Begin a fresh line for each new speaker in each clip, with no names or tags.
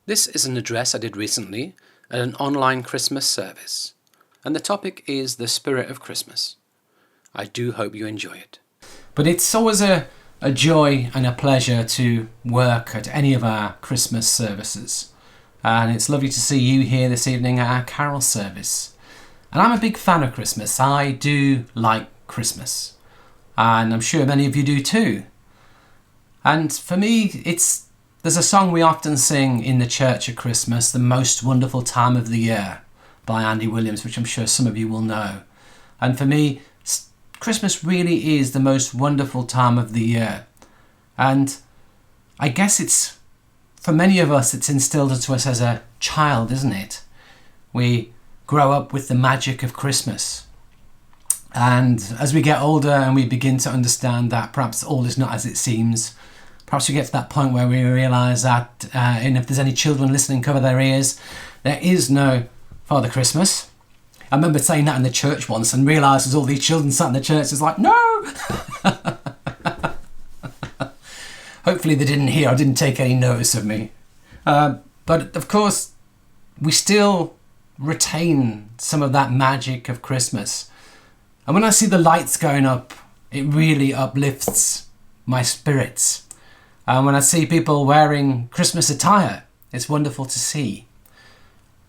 This is an address I did recently at an online Christmas service, and the topic is the spirit of Christmas. I do hope you enjoy it. But it's always a joy and a pleasure to work at any of our Christmas services. And it's lovely to see you here this evening at our carol service. And I'm a big fan of Christmas. I do like Christmas. And I'm sure many of you do too. And for me, there's a song we often sing in the church at Christmas, The Most Wonderful Time of the Year by Andy Williams, which I'm sure some of you will know. And for me, Christmas really is the most wonderful time of the year. And I guess for many of us, it's instilled into us as a child, isn't it? We grow up with the magic of Christmas. And as we get older and we begin to understand that perhaps all is not as it seems, perhaps we get to that point where we realise that, and if there's any children listening, cover their ears, there is no Father Christmas. I remember saying that in the church once and realised there's all these children sat in the church. It's like, no! Hopefully they didn't hear. I didn't take any notice of me. But of course, we still retain some of that magic of Christmas. And when I see the lights going up, it really uplifts my spirits. And when I see people wearing Christmas attire, it's wonderful to see.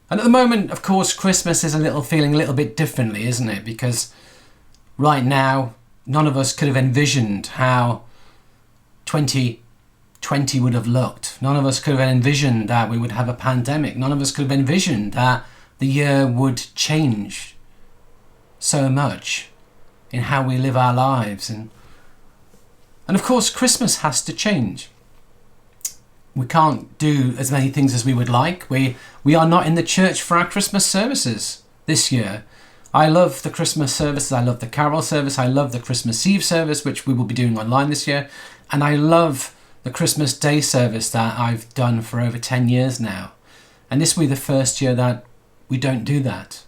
And at the moment, of course, Christmas is feeling a little bit differently, isn't it? Because right now, none of us could have envisioned how 2020 would have looked. None of us could have envisioned that we would have a pandemic. None of us could have envisioned that the year would change so much in how we live our lives. And of course, Christmas has to change. We can't do as many things as we would like. We are not in the church for our Christmas services this year. I love the Christmas services. I love the carol service. I love the Christmas Eve service, which we will be doing online this year. And I love the Christmas Day service that I've done for over 10 years now. And this will be the first year that we don't do that,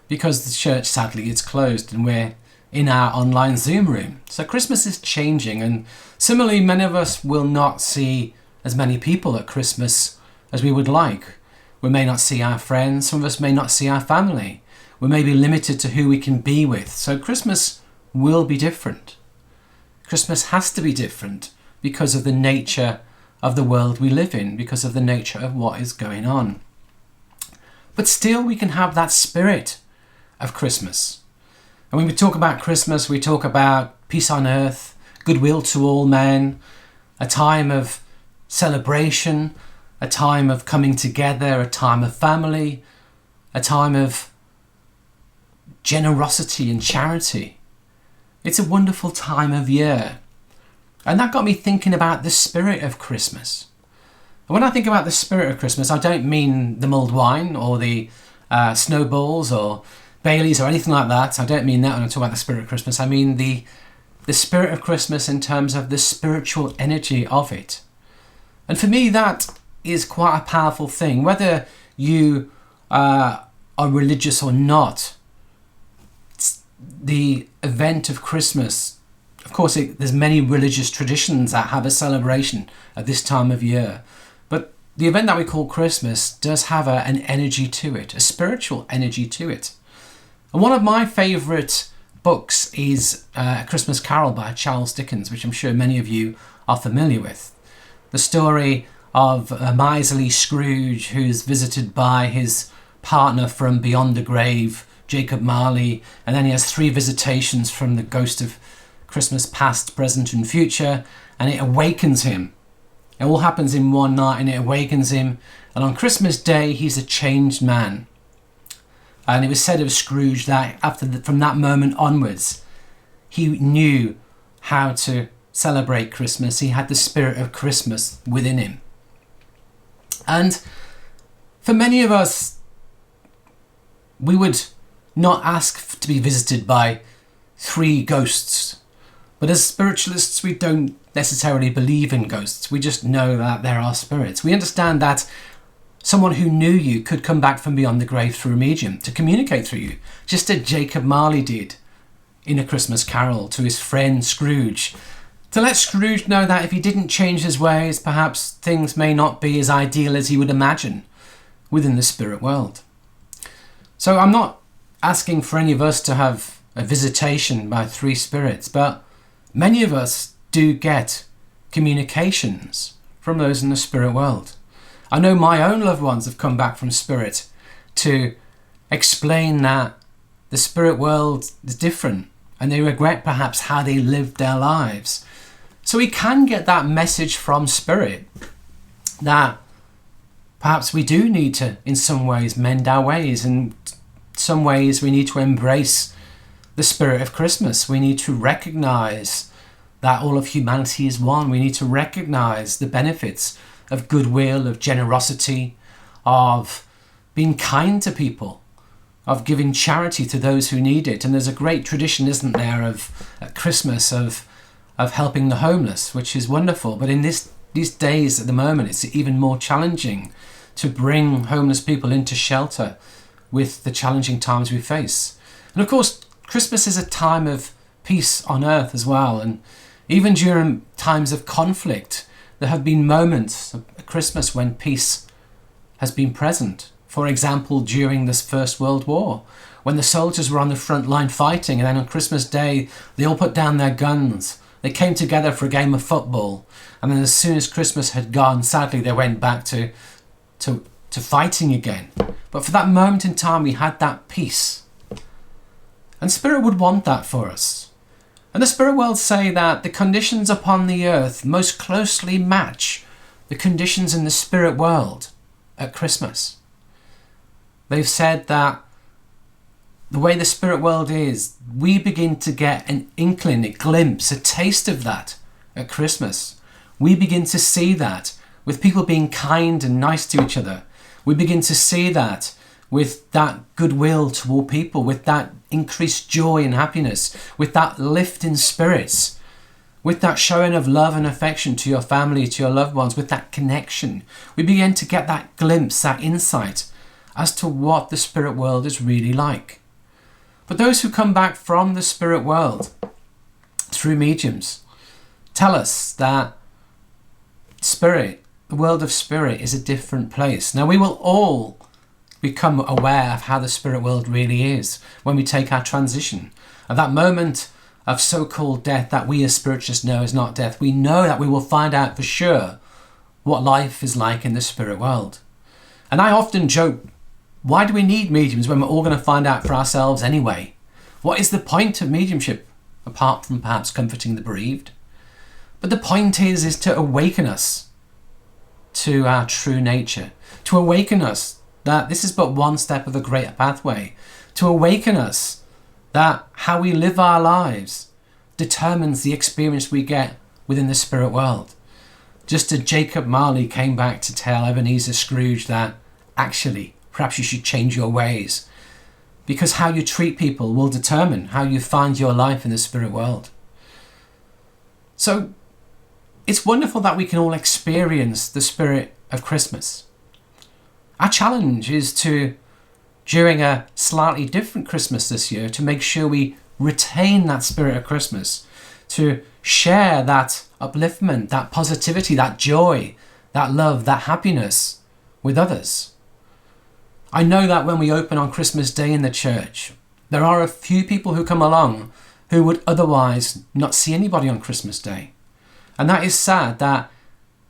because the church, sadly, is closed and we're in our online Zoom room. So Christmas is changing, and similarly, many of us will not see as many people at Christmas as we would like. We may not see our friends. Some of us may not see our family. We may be limited to who we can be with. So Christmas will be different. Christmas has to be different because of the nature of the world we live in, because of the nature of what is going on. But still, we can have that spirit of Christmas. And when we talk about Christmas, we talk about peace on earth, goodwill to all men, a time of celebration, a time of coming together, a time of family, a time of generosity and charity. It's a wonderful time of year. And that got me thinking about the spirit of Christmas. And when I think about the spirit of Christmas, I don't mean the mulled wine or the snowballs or Baileys or anything like that. I don't mean that when I talk about the spirit of Christmas. I mean the spirit of Christmas in terms of the spiritual energy of it. And for me, that is quite a powerful thing. Whether you are religious or not, the event of Christmas, of course, there's many religious traditions that have a celebration at this time of year. But the event that we call Christmas does have an energy to it, a spiritual energy to it. And one of my favourite books is A Christmas Carol by Charles Dickens, which I'm sure many of you are familiar with. The story of a miserly Scrooge who's visited by his partner from beyond the grave, Jacob Marley, and then he has 3 visitations from the ghost of Christmas past, present and future, and it awakens him. It all happens in one night and it awakens him, and on Christmas Day he's a changed man. And it was said of Scrooge that from that moment onwards, he knew how to celebrate Christmas. He had the spirit of Christmas within him. And for many of us, we would not ask to be visited by 3 ghosts. But as spiritualists, we don't necessarily believe in ghosts. We just know that there are spirits. We understand that someone who knew you could come back from beyond the grave through a medium to communicate through you, just as Jacob Marley did in A Christmas Carol to his friend Scrooge. To let Scrooge know that if he didn't change his ways, perhaps things may not be as ideal as he would imagine within the spirit world. So I'm not asking for any of us to have a visitation by three spirits, but many of us do get communications from those in the spirit world. I know my own loved ones have come back from spirit to explain that the spirit world is different and they regret perhaps how they lived their lives. So we can get that message from spirit that perhaps we do need to, in some ways, mend our ways. In some ways, we need to embrace the spirit of Christmas. We need to recognize that all of humanity is one. We need to recognize the benefits of goodwill, of generosity, of being kind to people, of giving charity to those who need it. And there's a great tradition, isn't there, of at Christmas of helping the homeless, which is wonderful. But in these days at the moment, it's even more challenging to bring homeless people into shelter with the challenging times we face. And of course, Christmas is a time of peace on earth as well. And even during times of conflict, there have been moments at Christmas when peace has been present. For example, during this First World War, when the soldiers were on the front line fighting, and then on Christmas Day, they all put down their guns. They came together for a game of football. And then as soon as Christmas had gone, sadly, they went back to fighting again. But for that moment in time, we had that peace. And Spirit would want that for us. And the Spirit world say that the conditions upon the earth most closely match the conditions in the Spirit world at Christmas. They've said that the way the spirit world is, we begin to get an inkling, a glimpse, a taste of that at Christmas. We begin to see that with people being kind and nice to each other. We begin to see that with that goodwill toward people, with that increased joy and happiness, with that lift in spirits, with that showing of love and affection to your family, to your loved ones, with that connection. We begin to get that glimpse, that insight as to what the spirit world is really like. But those who come back from the spirit world through mediums tell us that spirit, the world of spirit, is a different place. Now, we will all become aware of how the spirit world really is when we take our transition. At that moment of so-called death that we as spiritualists know is not death, we know that we will find out for sure what life is like in the spirit world. And I often joke, why do we need mediums when we're all going to find out for ourselves anyway? What is the point of mediumship, apart from perhaps comforting the bereaved? But the point is to awaken us to our true nature, to awaken us that this is but one step of a greater pathway, to awaken us that how we live our lives determines the experience we get within the spirit world. Just as Jacob Marley came back to tell Ebenezer Scrooge that actually perhaps you should change your ways, because how you treat people will determine how you find your life in the spirit world. So it's wonderful that we can all experience the spirit of Christmas. Our challenge is to, during a slightly different Christmas this year, to make sure we retain that spirit of Christmas, to share that upliftment, that positivity, that joy, that love, that happiness with others. I know that when we open on Christmas Day in the church, there are a few people who come along who would otherwise not see anybody on Christmas Day. And that is sad that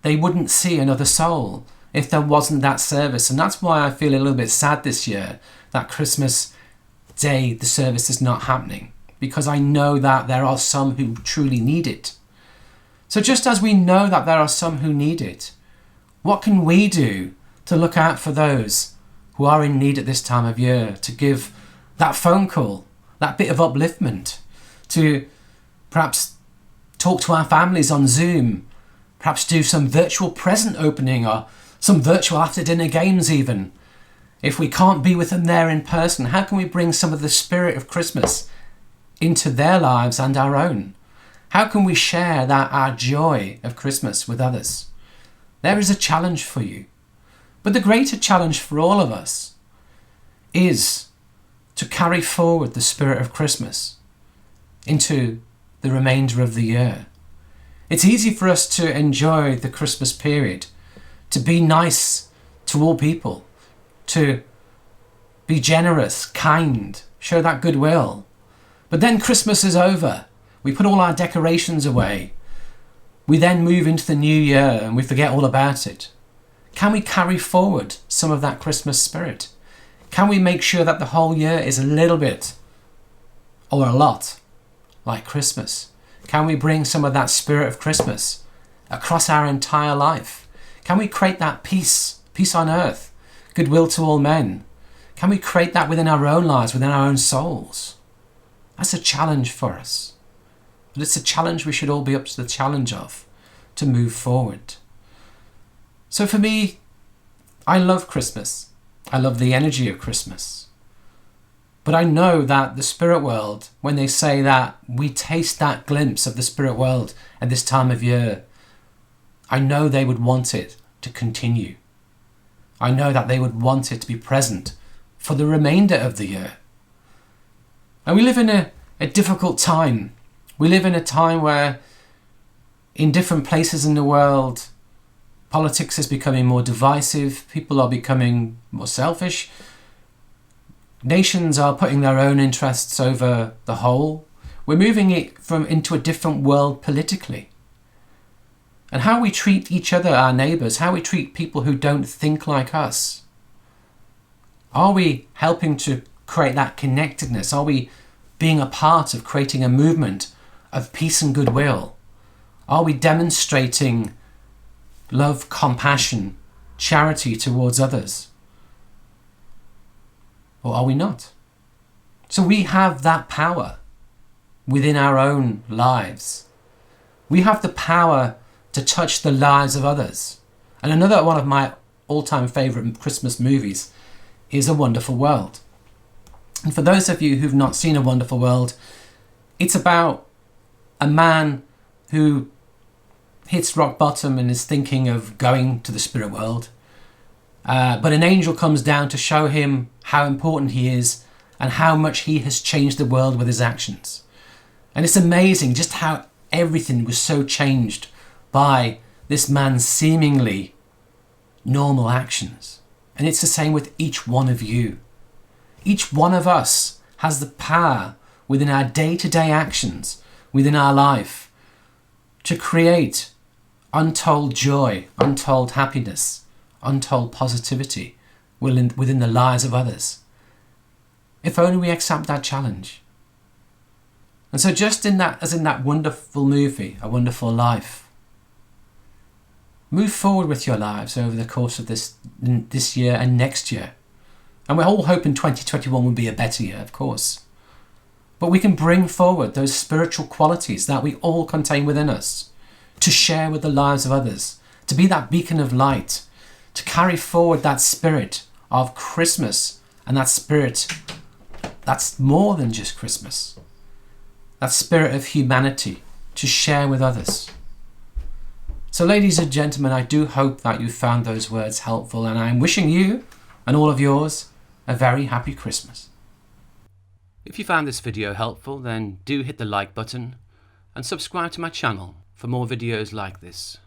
they wouldn't see another soul if there wasn't that service. And that's why I feel a little bit sad this year that Christmas Day the service is not happening, because I know that there are some who truly need it. So just as we know that there are some who need it, what can we do to look out for those who are in need at this time of year, to give that phone call, that bit of upliftment, to perhaps talk to our families on Zoom, perhaps do some virtual present opening or some virtual after dinner games even. If we can't be with them there in person, how can we bring some of the spirit of Christmas into their lives and our own? How can we share our joy of Christmas with others? There is a challenge for you. But the greater challenge for all of us is to carry forward the spirit of Christmas into the remainder of the year. It's easy for us to enjoy the Christmas period, to be nice to all people, to be generous, kind, show that goodwill. But then Christmas is over. We put all our decorations away. We then move into the new year and we forget all about it. Can we carry forward some of that Christmas spirit? Can we make sure that the whole year is a little bit or a lot like Christmas? Can we bring some of that spirit of Christmas across our entire life? Can we create that peace on earth, goodwill to all men? Can we create that within our own lives, within our own souls? That's a challenge for us. But it's a challenge we should all be up to the challenge of, to move forward. So for me, I love Christmas. I love the energy of Christmas. But I know that the spirit world, when they say that we taste that glimpse of the spirit world at this time of year, I know they would want it to continue. I know that they would want it to be present for the remainder of the year. And we live in a difficult time. We live in a time where in different places in the world, politics is becoming more divisive. People are becoming more selfish. Nations are putting their own interests over the whole. We're moving it into a different world politically. And how we treat each other, our neighbours, how we treat people who don't think like us. Are we helping to create that connectedness? Are we being a part of creating a movement of peace and goodwill? Are we demonstrating love, compassion, charity towards others? Or are we not? So we have that power within our own lives. We have the power to touch the lives of others. And another one of my all-time favourite Christmas movies is A Wonderful World. And for those of you who've not seen A Wonderful World, it's about a man who hits rock bottom and is thinking of going to the spirit world. But an angel comes down to show him how important he is and how much he has changed the world with his actions. And it's amazing just how everything was so changed by this man's seemingly normal actions. And it's the same with each one of you. Each one of us has the power within our day-to-day actions, within our life, to create untold joy, untold happiness, untold positivity within the lives of others. If only we accept that challenge. And so just as in that wonderful movie, A Wonderful Life, move forward with your lives over the course of this year and next year. And we're all hoping 2021 will be a better year, of course. But we can bring forward those spiritual qualities that we all contain within us to share with the lives of others, to be that beacon of light, to carry forward that spirit of Christmas and that spirit that's more than just Christmas. That spirit of humanity to share with others. So ladies and gentlemen, I do hope that you found those words helpful, and I'm wishing you and all of yours a very happy Christmas. If you found this video helpful, then do hit the like button and subscribe to my channel for more videos like this.